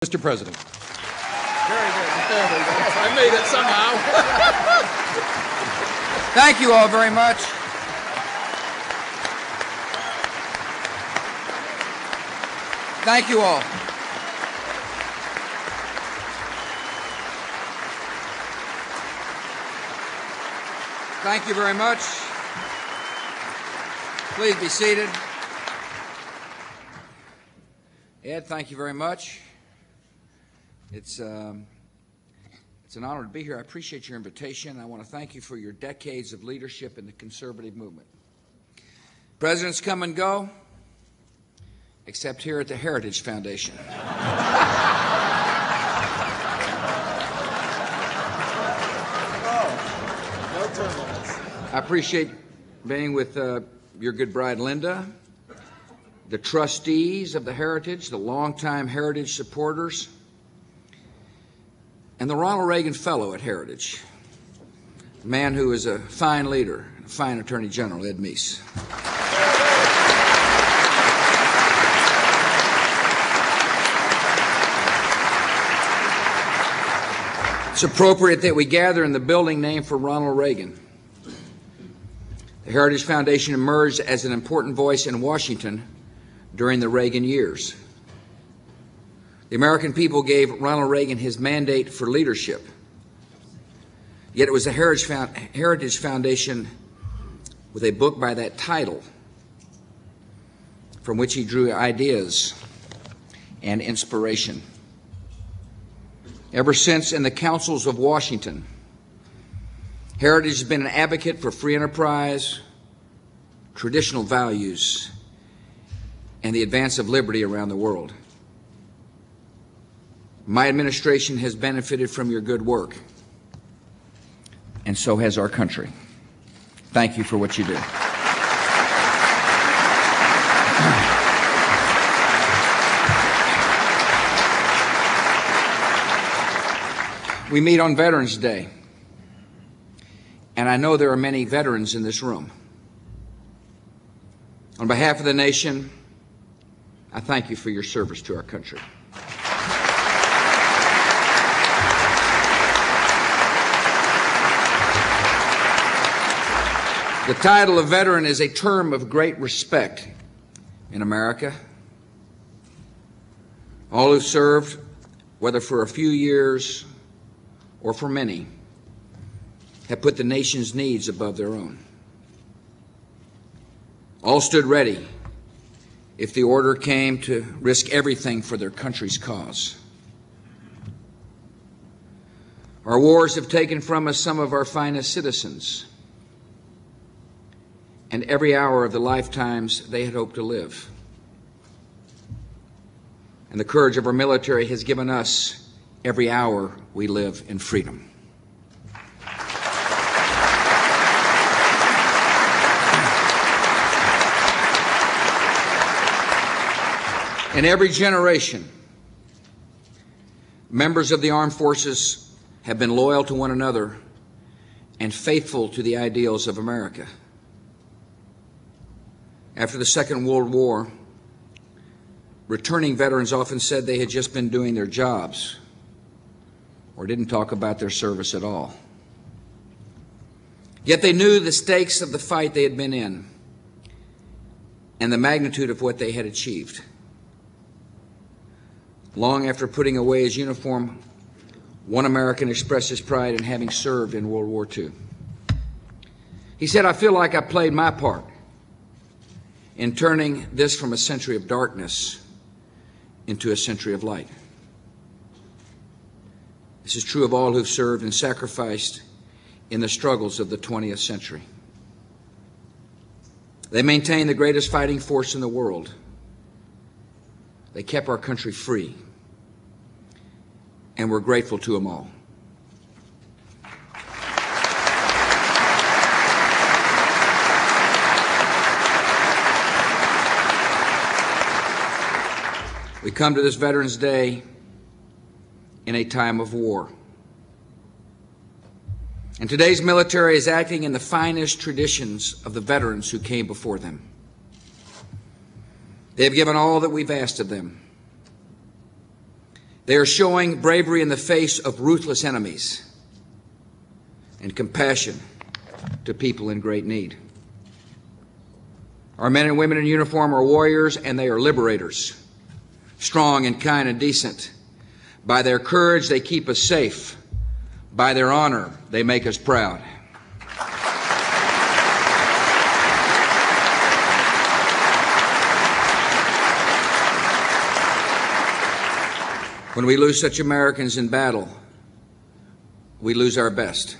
Mr. President. Very good. There we go. I made it somehow. Thank you all very much. Thank you all. Thank you very much. Please be seated. Ed, thank you very much. It's an honor to be here. I appreciate your invitation. I want to thank you for your decades of leadership in the conservative movement. Presidents come and go, except here at the Heritage Foundation. No term limits. I appreciate being with your good bride, Linda, the trustees of the Heritage, the longtime Heritage supporters, and the Ronald Reagan Fellow at Heritage, a man who is a fine leader, a fine Attorney General, Ed Meese. It's appropriate that we gather in the building named for Ronald Reagan. The Heritage Foundation emerged as an important voice in Washington during the Reagan years. The American people gave Ronald Reagan his mandate for leadership. Yet it was the Heritage Foundation with a book by that title from which he drew ideas and inspiration. Ever since, in the councils of Washington, Heritage has been an advocate for free enterprise, traditional values, and the advance of liberty around the world. My administration has benefited from your good work, and so has our country. Thank you for what you do. We meet on Veterans Day, and I know there are many veterans in this room. On behalf of the nation, I thank you for your service to our country. The title of veteran is a term of great respect in America. All who served, whether for a few years or for many, have put the nation's needs above their own. All stood ready if the order came to risk everything for their country's cause. Our wars have taken from us some of our finest citizens and every hour of the lifetimes they had hoped to live. And the courage of our military has given us every hour we live in freedom. In every generation, members of the armed forces have been loyal to one another and faithful to the ideals of America. After the Second World War, returning veterans often said they had just been doing their jobs or didn't talk about their service at all. Yet they knew the stakes of the fight they had been in and the magnitude of what they had achieved. Long after putting away his uniform, one American expressed his pride in having served in World War II. He said, "I feel like I played my part in turning this from a century of darkness into a century of light." This is true of all who've served and sacrificed in the struggles of the 20th century. They maintained the greatest fighting force in the world. They kept our country free, and we're grateful to them all. We come to this Veterans Day in a time of war. And today's military is acting in the finest traditions of the veterans who came before them. They have given all that we've asked of them. They are showing bravery in the face of ruthless enemies and compassion to people in great need. Our men and women in uniform are warriors, and they are liberators, strong and kind and decent. By their courage, they keep us safe. By their honor, they make us proud. When we lose such Americans in battle, we lose our best.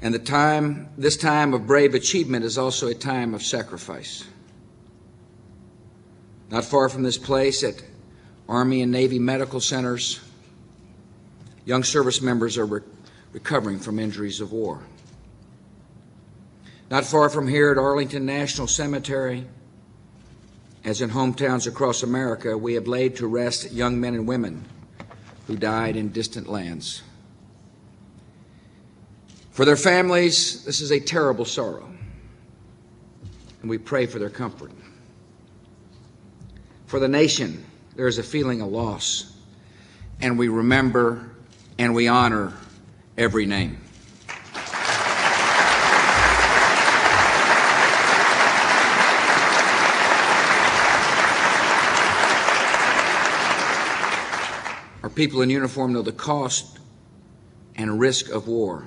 And this time of brave achievement is also a time of sacrifice. Not far from this place, at Army and Navy medical centers, young service members are recovering from injuries of war. Not far from here at Arlington National Cemetery, as in hometowns across America, we have laid to rest young men and women who died in distant lands. For their families, this is a terrible sorrow, and we pray for their comfort. For the nation, there is a feeling of loss, and we remember and we honor every name. Our people in uniform know the cost and risk of war.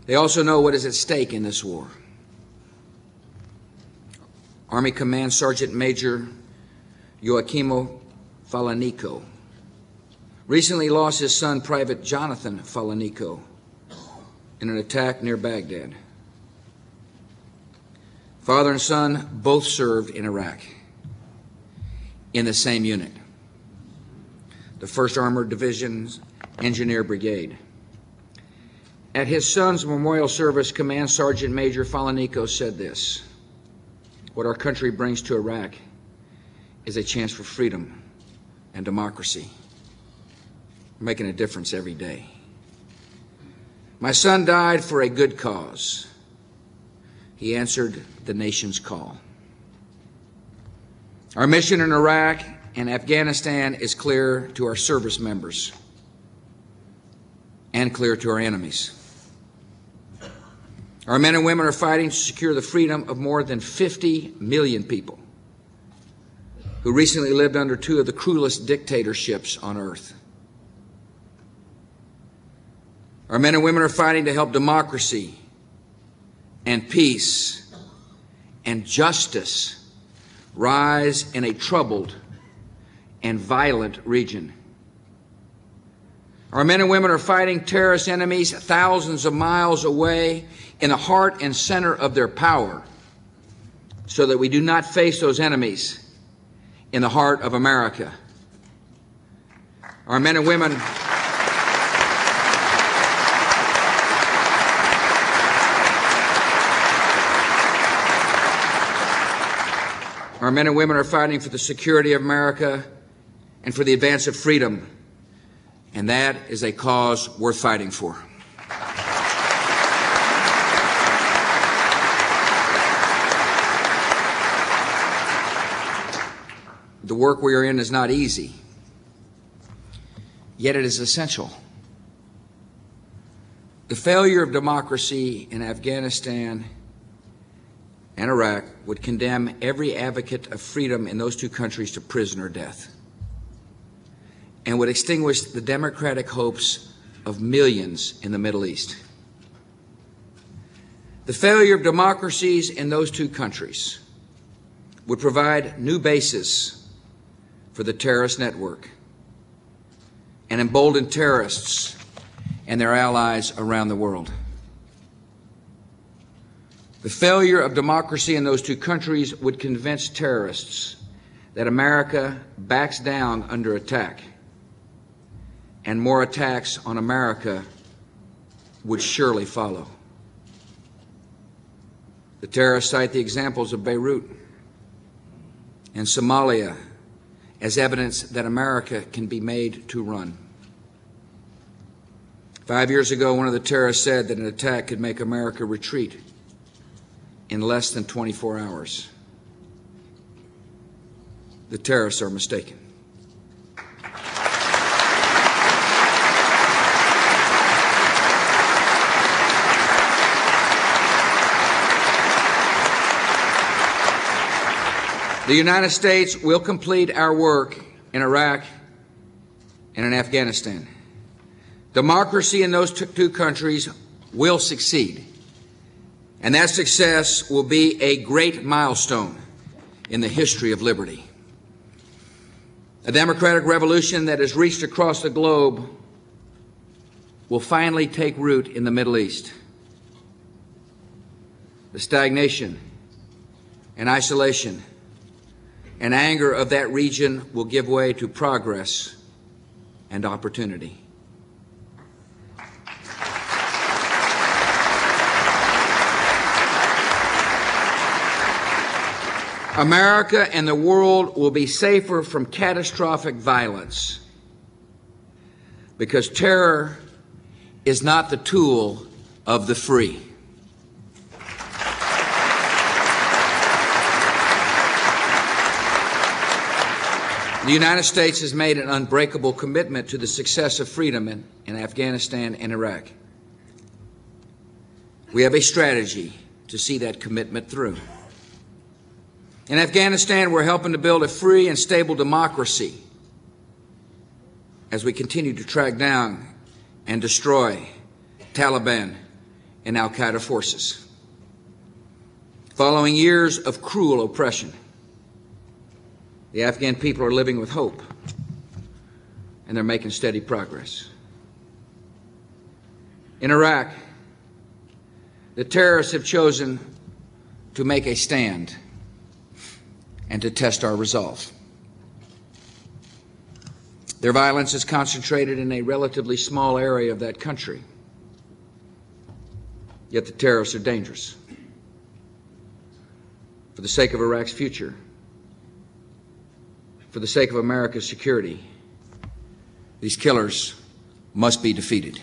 They also know what is at stake in this war. Army Command Sergeant Major Joaquimo Falanico recently lost his son, Private Jonathan Falanico, in an attack near Baghdad. Father and son both served in Iraq in the same unit, the 1st Armored Division's Engineer Brigade. At his son's memorial service, Command Sergeant Major Falanico said this: "What our country brings to Iraq is a chance for freedom and democracy. We're making a difference every day. My son died for a good cause. He answered the nation's call." Our mission in Iraq and Afghanistan is clear to our service members and clear to our enemies. Our men and women are fighting to secure the freedom of more than 50 million people who recently lived under 2 of the cruelest dictatorships on earth. Our men and women are fighting to help democracy and peace and justice rise in a troubled and violent region. Our men and women are fighting terrorist enemies thousands of miles away in the heart and center of their power, so that we do not face those enemies in the heart of America. Our men and women are fighting for the security of America and for the advance of freedom, and that is a cause worth fighting for. The work we are in is not easy, yet it is essential. The failure of democracy in Afghanistan and Iraq would condemn every advocate of freedom in those 2 countries to prison or death, and would extinguish the democratic hopes of millions in the Middle East. The failure of democracies in those 2 countries would provide new bases for the terrorist network and embolden terrorists and their allies around the world. The failure of democracy in those 2 countries would convince terrorists that America backs down under attack, and more attacks on America would surely follow. The terrorists cite the examples of Beirut and Somalia as evidence that America can be made to run. 5 years ago, one of the terrorists said that an attack could make America retreat in less than 24 hours. the terrorists are mistaken. The United States will complete our work in Iraq and in Afghanistan. Democracy in those two countries will succeed, and that success will be a great milestone in the history of liberty. A democratic revolution that has reached across the globe will finally take root in the Middle East. The stagnation and isolation and anger of that region will give way to progress and opportunity. America and the world will be safer from catastrophic violence because terror is not the tool of the free. The United States has made an unbreakable commitment to the success of freedom in Afghanistan and Iraq. We have a strategy to see that commitment through. In Afghanistan, we're helping to build a free and stable democracy as we continue to track down and destroy Taliban and al-Qaeda forces. Following years of cruel oppression, the Afghan people are living with hope, and they're making steady progress. In Iraq, the terrorists have chosen to make a stand and to test our resolve. Their violence is concentrated in a relatively small area of that country, yet the terrorists are dangerous. For the sake of Iraq's future, for the sake of America's security, these killers must be defeated.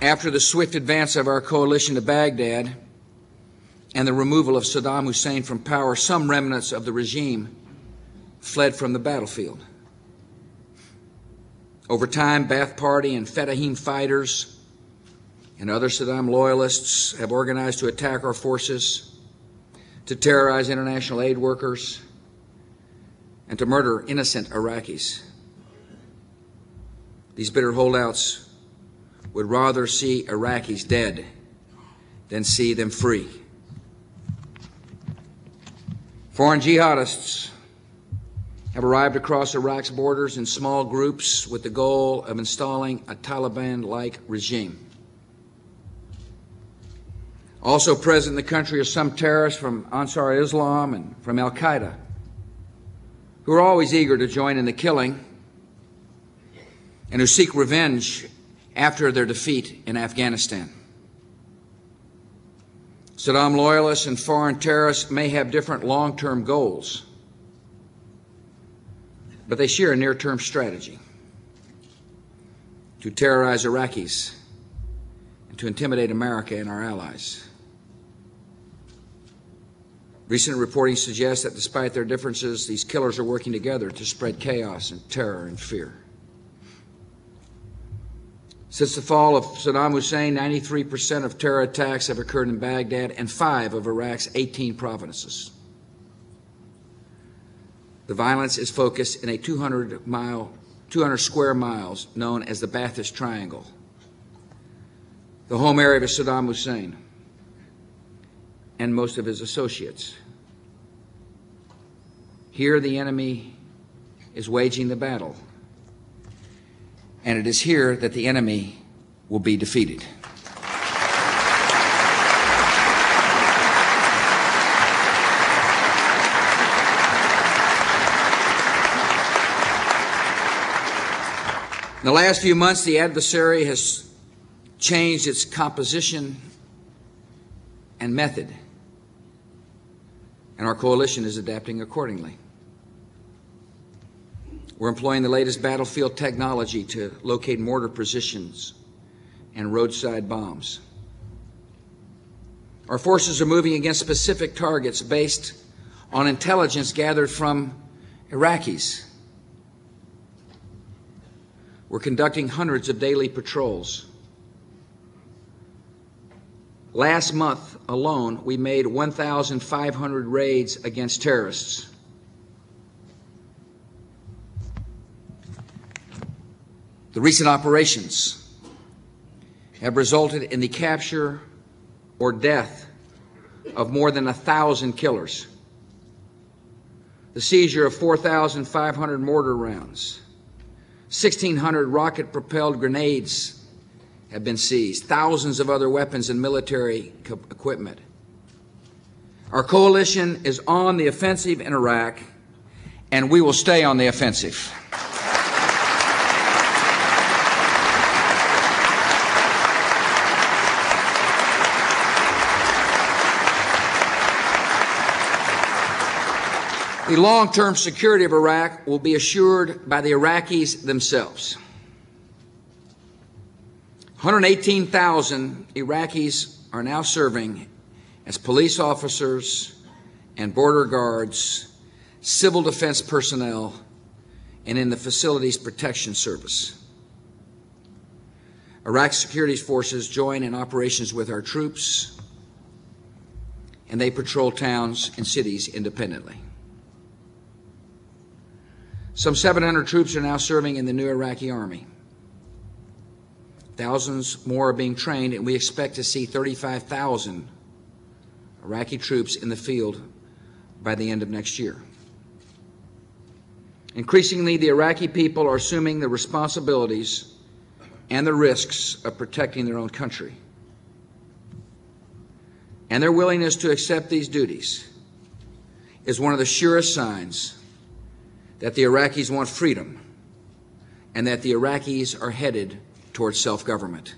After the swift advance of our coalition to Baghdad and the removal of Saddam Hussein from power, some remnants of the regime fled from the battlefield. Over time, Ba'ath Party and Fedayeen fighters and other Saddam loyalists have organized to attack our forces, to terrorize international aid workers, and to murder innocent Iraqis. These bitter holdouts would rather see Iraqis dead than see them free. Foreign jihadists have arrived across Iraq's borders in small groups with the goal of installing a Taliban-like regime. Also present in the country are some terrorists from Ansar Islam and from al-Qaeda, who are always eager to join in the killing and who seek revenge after their defeat in Afghanistan. Saddam loyalists and foreign terrorists may have different long-term goals, but they share a near-term strategy: to terrorize Iraqis and to intimidate America and our allies. Recent reporting suggests that despite their differences, these killers are working together to spread chaos and terror and fear. Since the fall of Saddam Hussein, 93% of terror attacks have occurred in Baghdad and 5 of Iraq's 18 provinces. The violence is focused in a 200 square miles known as the Ba'athist Triangle, the home area of Saddam Hussein and most of his associates. Here the enemy is waging the battle, and it is here that the enemy will be defeated. In the last few months, the adversary has changed its composition and method, and our coalition is adapting accordingly. We're employing the latest battlefield technology to locate mortar positions and roadside bombs. Our forces are moving against specific targets based on intelligence gathered from Iraqis. We're conducting hundreds of daily patrols. Last month alone, we made 1,500 raids against terrorists. The recent operations have resulted in the capture or death of more than 1,000 killers, the seizure of 4,500 mortar rounds, 1,600 rocket-propelled grenades have been seized, thousands of other weapons and military equipment. Our coalition is on the offensive in Iraq, and we will stay on the offensive. The long-term security of Iraq will be assured by the Iraqis themselves. 118,000 Iraqis are now serving as police officers and border guards, civil defense personnel, and in the Facilities Protection Service. Iraq's security forces join in operations with our troops, and they patrol towns and cities independently. Some 700 troops are now serving in the new Iraqi army. Thousands more are being trained, and we expect to see 35,000 Iraqi troops in the field by the end of next year. Increasingly, the Iraqi people are assuming the responsibilities and the risks of protecting their own country. And their willingness to accept these duties is one of the surest signs that the Iraqis want freedom and that the Iraqis are headed towards self-government.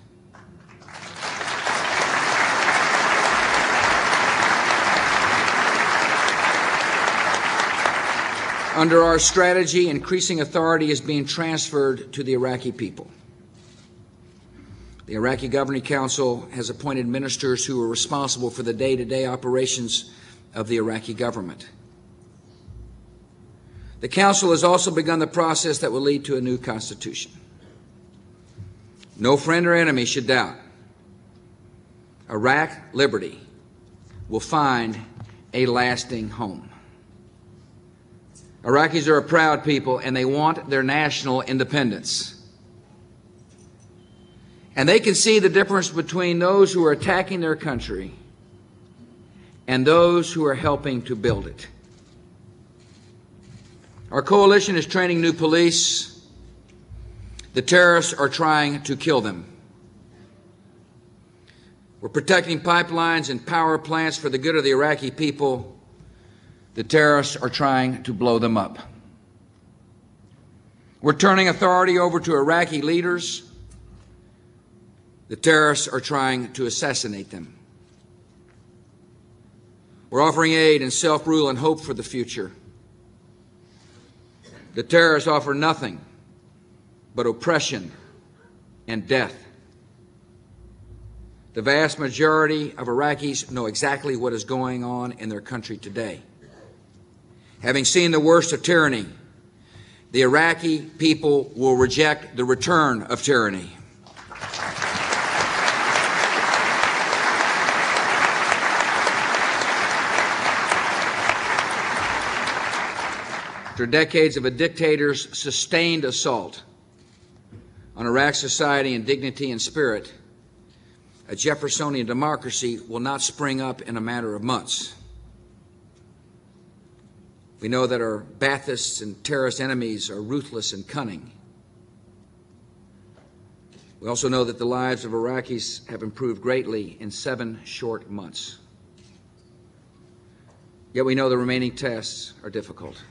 Under our strategy, increasing authority is being transferred to the Iraqi people. The Iraqi Governing Council has appointed ministers who are responsible for the day-to-day operations of the Iraqi government. The Council has also begun the process that will lead to a new constitution. No friend or enemy should doubt Iraq liberty will find a lasting home. Iraqis are a proud people, and they want their national independence. And they can see the difference between those who are attacking their country and those who are helping to build it. Our coalition is training new police. The terrorists are trying to kill them. We're protecting pipelines and power plants for the good of the Iraqi people. The terrorists are trying to blow them up. We're turning authority over to Iraqi leaders. The terrorists are trying to assassinate them. We're offering aid and self-rule and hope for the future. The terrorists offer nothing but oppression and death. The vast majority of Iraqis know exactly what is going on in their country today. Having seen the worst of tyranny, the Iraqi people will reject the return of tyranny. After decades of a dictator's sustained assault on Iraq's society and dignity and spirit, a Jeffersonian democracy will not spring up in a matter of months. We know that our Baathists and terrorist enemies are ruthless and cunning. We also know that the lives of Iraqis have improved greatly in 7 short months. Yet we know the remaining tasks are difficult.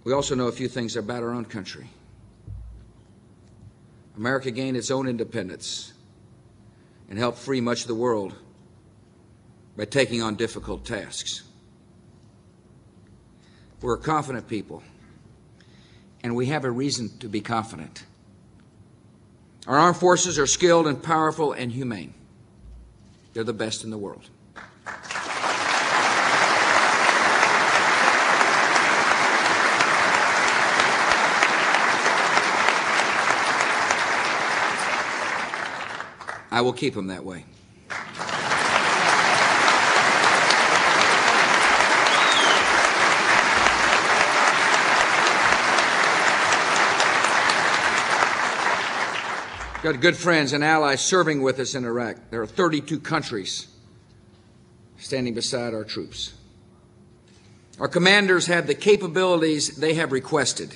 We also know a few things about our own country. America gained its own independence and helped free much of the world by taking on difficult tasks. We're a confident people, and we have a reason to be confident. Our armed forces are skilled and powerful and humane. They're the best in the world. I will keep them that way. We've got good friends and allies serving with us in Iraq. There are 32 countries standing beside our troops. Our commanders have the capabilities they have requested.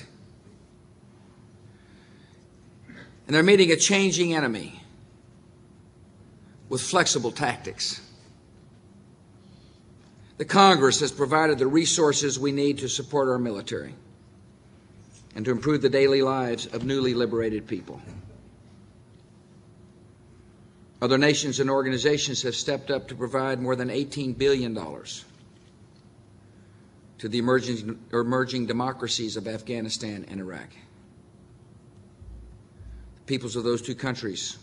And they're meeting a changing enemy with flexible tactics. The Congress has provided the resources we need to support our military and to improve the daily lives of newly liberated people. Other nations and organizations have stepped up to provide more than $18 billion to the emerging democracies of Afghanistan and Iraq. The peoples of those two countries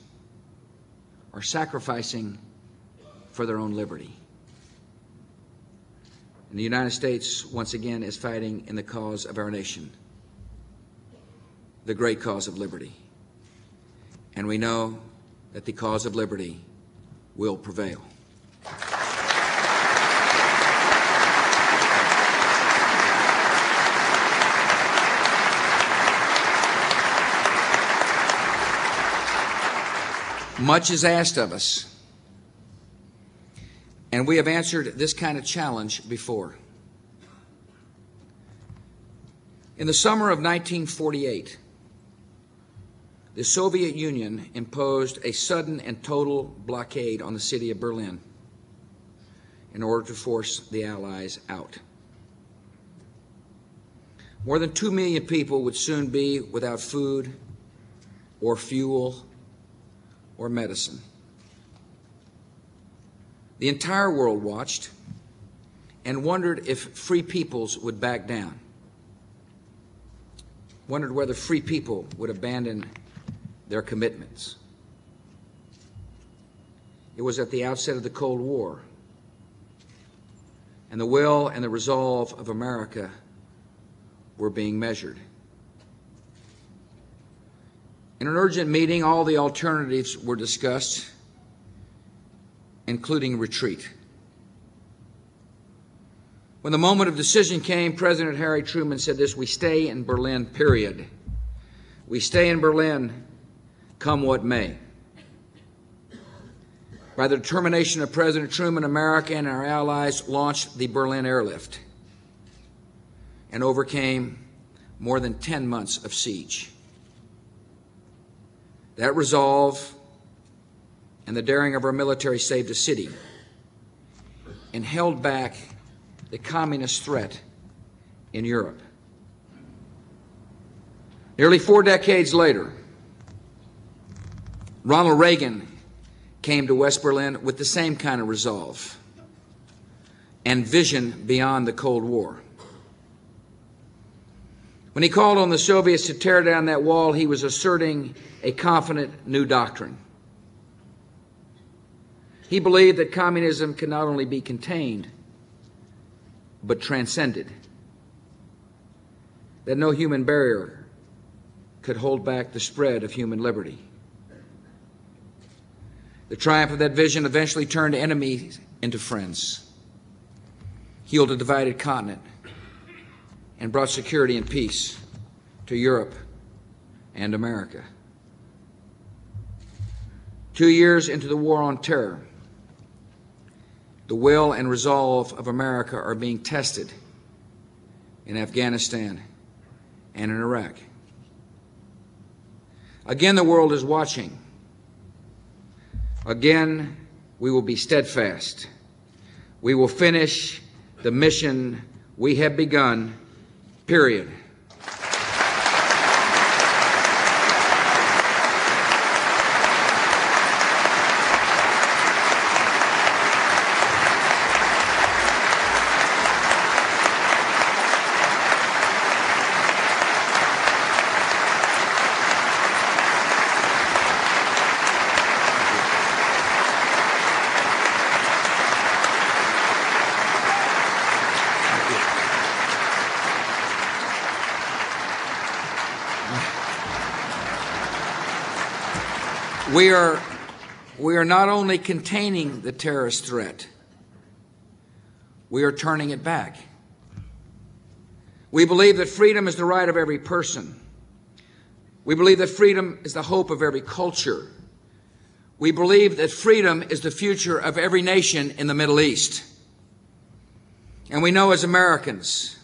are sacrificing for their own liberty. And the United States, once again, is fighting in the cause of our nation, the great cause of liberty. And we know that the cause of liberty will prevail. Much is asked of us, and we have answered this kind of challenge before. In the summer of 1948, the Soviet Union imposed a sudden and total blockade on the city of Berlin in order to force the Allies out. More than 2 million people would soon be without food or fuel or medicine. The entire world watched and wondered if free peoples would back down, wondered whether free people would abandon their commitments. It was at the outset of the Cold War, and the will and the resolve of America were being measured. In an urgent meeting, all the alternatives were discussed, including retreat. When the moment of decision came, President Harry Truman said this: "We stay in Berlin, period. We stay in Berlin, come what may." By the determination of President Truman, America and our allies launched the Berlin airlift and overcame more than 10 months of siege. That resolve and the daring of our military saved a city and held back the communist threat in Europe. Nearly 4 decades later, Ronald Reagan came to West Berlin with the same kind of resolve and vision beyond the Cold War. When he called on the Soviets to tear down that wall, he was asserting a confident new doctrine. He believed that communism could not only be contained, but transcended, that no human barrier could hold back the spread of human liberty. The triumph of that vision eventually turned enemies into friends, healed a divided continent, and brought security and peace to Europe and America. 2 years into the war on terror, the will and resolve of America are being tested in Afghanistan and in Iraq. Again, the world is watching. Again, we will be steadfast. We will finish the mission we have begun, period. We are not only containing the terrorist threat, we are turning it back. We believe that freedom is the right of every person. We believe that freedom is the hope of every culture. We believe that freedom is the future of every nation in the Middle East. And we know as Americans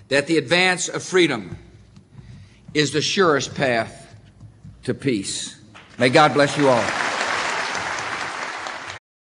that the advance of freedom is the surest path to peace. May God bless you all.